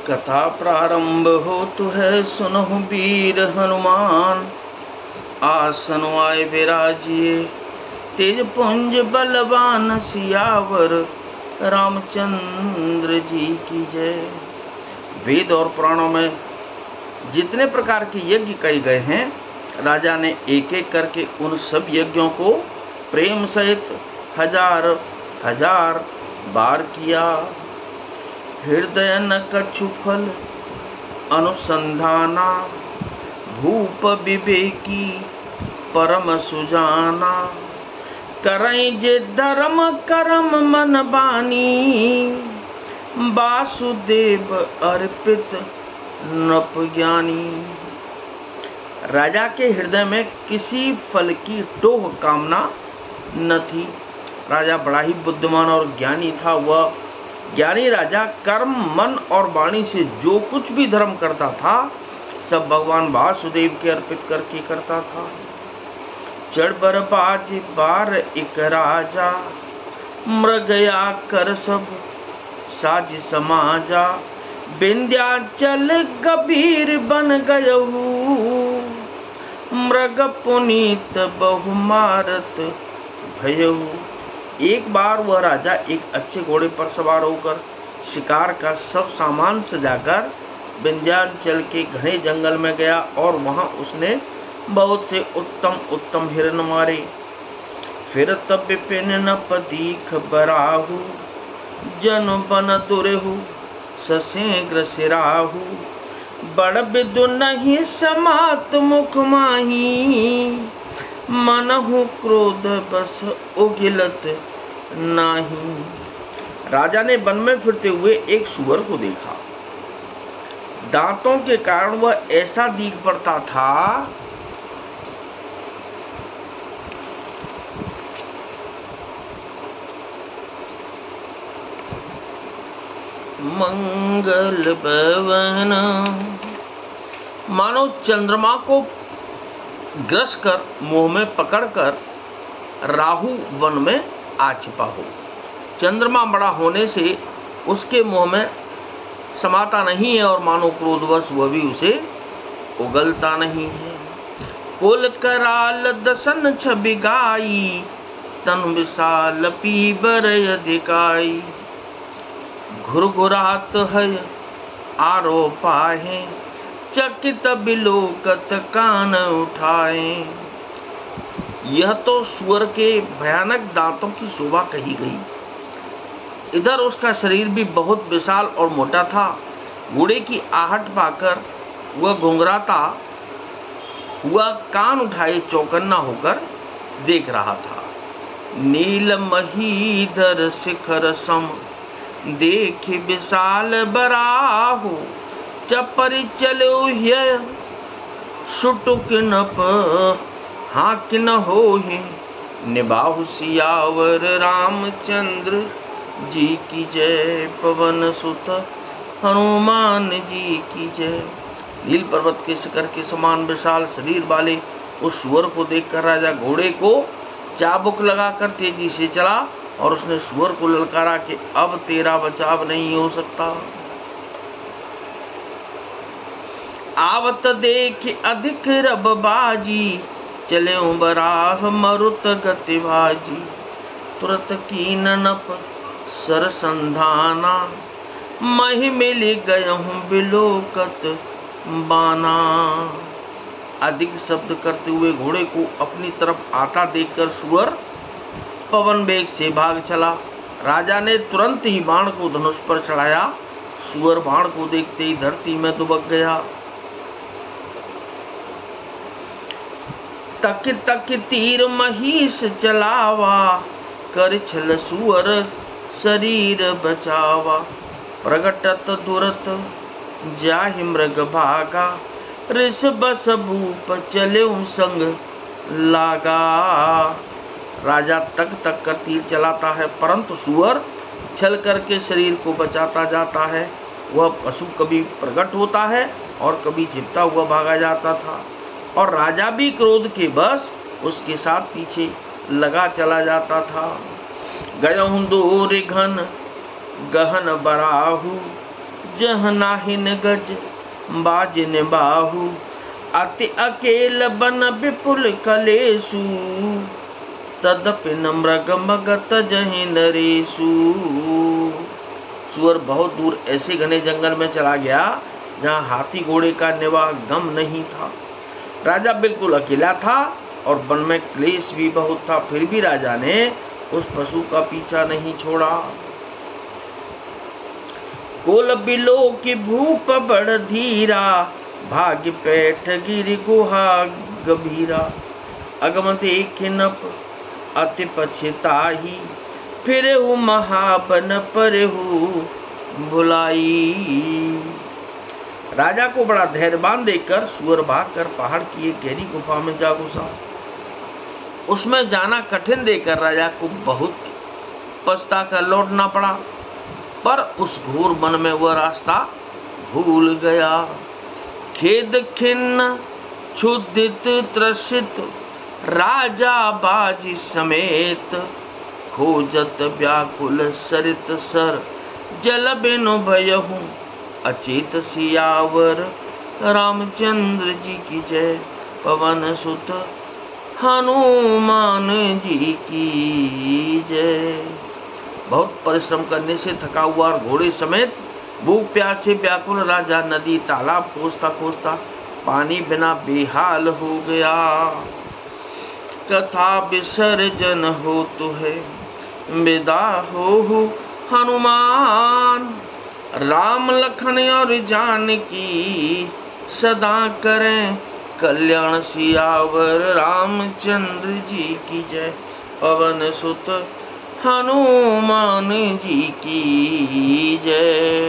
कथा प्रारंभ होतु है सुनहु वीर हनुमान। आसन आए विराजिए तेज पुंज बलवान सियावर रामचंद्र जी की जय। वेद और पुराणों में जितने प्रकार के यज्ञ कहे गए हैं, राजा ने एक एक करके उन सब यज्ञों को प्रेम सहित हजार हजार बार किया। हृदय न कछु फल अनुसंधाना, भूप विवेकी परम सुजाना। करई जे धर्म करम मन बानी, वासुदेव अर्पित नृप ज्ञानी। राजा के हृदय में किसी फल की टोह कामना न थी। राजा बड़ा ही बुद्धिमान और ज्ञानी था। वह ज्ञानी राजा कर्म मन और वाणी से जो कुछ भी धर्म करता था, सब भगवान वासुदेव के अर्पित करके करता था। चढ़ बर बाज बार एक राजा, मृगया कर सब साज समाजा। विंध्याचल गंभीर बन गयहु, मृग पुनीत बहु मारत भयहु। एक बार वह राजा एक अच्छे घोड़े पर सवार होकर शिकार का सब सामान सजाकर विंध्याचल के घने जंगल में गया और वहां उसने बहुत से उत्तम उत्तम हिरण मारे। फिर तब विपिन न पदीख बराहु, जन बन दुरेहु सशीघ्र सिराहु। बड़ विदु नहीं समात मुख माही, मनहु क्रोध बस उगिलत नाही। राजा ने वन में फिरते हुए एक सूअर को देखा। दांतों के कारण वह ऐसा दिख पड़ता था मंगल भवन, मानो चंद्रमा को ग्रस कर मुंह में पकड़कर राहु वन में आ छिपा हो। चंद्रमा बड़ा होने से उसके मुंह में समाता नहीं है और मानो क्रोधवश वह भी उसे उगलता नहीं है। कोल कराल दसन छवि गाई, तन विशाल पीबर अधिकाई। घुरघुरात है आरो पाहे, चकित बिलोकत कान उठाए। यह तो सूअर के भयानक दांतों की शोभा कही गई। इधर उसका शरीर भी बहुत विशाल और मोटा था। घोड़े की आहट पाकर वह घुंघराता हुआ कान उठाए चौकन्ना होकर देख रहा था। नील महीधर शिखर सम, देख विशाल बराहु। चपरि चलो ये सुटुक नप, हाँक न होहि। निबाहु सियावर रामचंद्र जी की जय। पवन सुत हनुमान जी की जय। नील पर्वत के शिखर के समान विशाल शरीर वाले उस सूअर को देखकर राजा घोड़े को चाबुक लगाकर तेजी से चला और उसने सूअर को ललकारा कि अब तेरा बचाव नहीं हो सकता। आवत देख अधिक रब बाजी, चले बराह मरुत गति भाजी। तुरत कीन नप सर संधाना, महि मिली गयहूं बिलोकत बाना। अधिक शब्द करते हुए घोड़े को अपनी तरफ आता देखकर सूअर पवन वेग से भाग चला। राजा ने तुरंत ही बाण को धनुष पर चढ़ाया। सूअर बाण को देखते ही धरती में दुबक गया। तक तक तीर महिष चलावा, कर छल सूअर शरीर बचावा। प्रगटत दुरत जाहि मृग भागा, ऋष बस भूप चले संग लागा। राजा तक तक कर तीर चलाता है, परंतु सूअर छल करके शरीर को बचाता जाता है। वह पशु कभी प्रकट होता है और कभी छिपता हुआ भागा जाता था, और राजा भी क्रोध के बस उसके साथ पीछे लगा चला जाता था। गयहूं दूर घन गहन बराहु, जह नाहिन गज बाजिन बाहु, अति अकेल बन विपुल कलेसु, तदपि न मृग मगत जहि नरेसु। सुअर बहुत दूर ऐसे घने जंगल में चला गया जहाँ हाथी घोड़े का निवास गम नहीं था। राजा बिल्कुल अकेला था और वन में क्लेश भी बहुत था, फिर भी राजा ने उस पशु का पीछा नहीं छोड़ा। कोल बिलो की भूप बड़ धीरा, भाग्य पैठ गिर गुहा गभीरा, अगम देख नप अति पछताही, फिर महाबन पर भुलाई। राजा को बड़ा धैर्यवान देखकर सुअर भागकर पहाड़ की एक गहरी गुफा में जा घुसा। उसमें जाना कठिन देखकर राजा को बहुत पछता कर लौटना पड़ा, पर उस घोर वन में वह रास्ता भूल गया। खेद खिन्न क्षुधित त्रसित राजा बाजी समेत, खोजत व्याकुल सरित सर, जल बिनु भयहु अचेत सियावर। रामचंद्र जी की जय, पवन सुत हनुमान जी की जय। बहुत परिश्रम करने से थका हुआ और घोड़े समेत भूख प्यास से व्याकुल राजा नदी तालाब खोजता खोजता पानी बिना बेहाल हो गया। कथा विसर्जन हो तो है विदा हो हनुमान, राम लखन और जानकी सदा करें कल्याण सियावर। रामचंद्र जी की जय, पवन सुत हनुमान जी की जय।